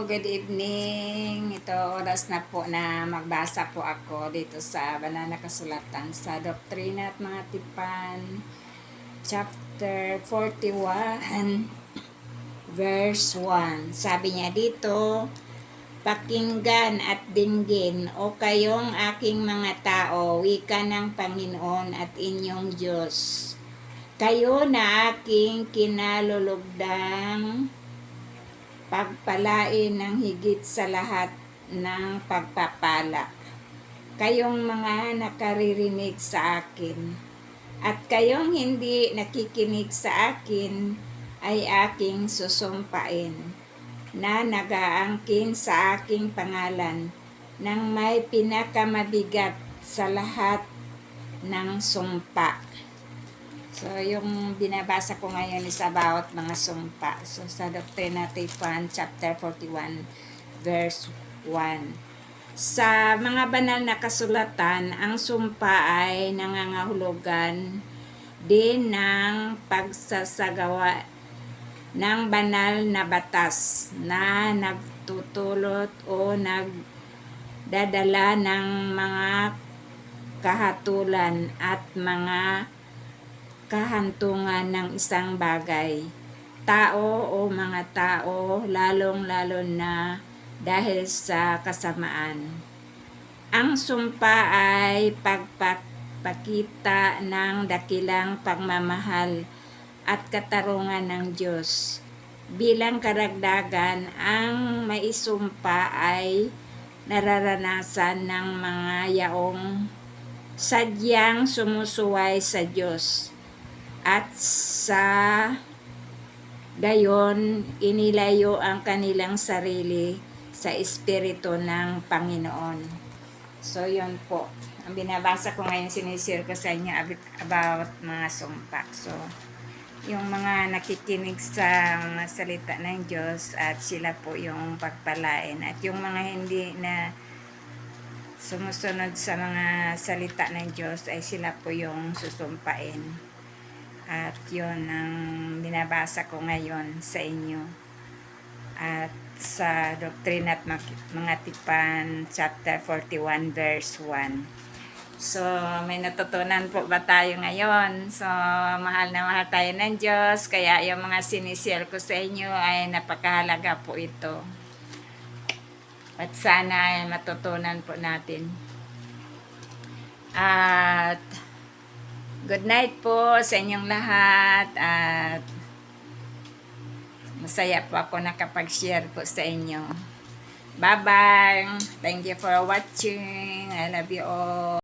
good evening. Ito oras na po na magbasa po ako dito sa banal na kasulatan sa Doktrina at Mga Tipan, chapter 41, verse 1. Sabi niya dito, "Pakinggan at dinggin, o kayong aking mga tao, wika ng Panginoon at inyong Diyos. Kayo na aking kinalulugdang pagpalain ng higit sa lahat ng pagpapala. Kayong mga nakaririnig sa akin, at kayong hindi nakikinig sa akin ay aking susumpain, na nag-aangkin sa aking pangalan ng may pinakamabigat sa lahat ng sumpa." So, yung binabasa ko ngayon is about mga sumpa. So, sa Doktrina at Tipan, chapter 41, verse 1. Sa mga banal na kasulatan, ang sumpa ay nangangahulugan din ng pagsasagawa ng banal na batas na nagtutulot o nagdadala ng mga kahatulan at mga kahantungan ng isang bagay, tao o mga tao, lalong-lalo na dahil sa kasamaan. Ang sumpa ay pagpapakita ng dakilang pagmamahal at katarungan ng Diyos. Bilang karagdagan, ang maisumpa ay nararanasan ng mga yaong sadyang sumusuway sa Diyos, at sa gayon inilayo ang kanilang sarili sa Espiritu ng Panginoon. So, yun po. Ang binabasa ko ngayon, sinishare ko sa inyo about mga sumpa. So, yung mga nakikinig sa mga salita ng Diyos at sila po yung pagpalain. At yung mga hindi na sumusunod sa mga salita ng Diyos ay sila po yung susumpain. At yun ang binabasa ko ngayon sa inyo. At sa Doktrina at Mga Tipan, chapter 41, verse 1. So, may natutunan po ba tayo ngayon? So, mahal na mahal tayo ng Diyos. Kaya yung mga sinishare ko sa inyo ay napakahalaga po ito. At sana ay matutunan po natin. At good night po sa inyong lahat, at masaya po ako nakapag-share po sa inyo. Bye-bye! Thank you for watching. I love you all.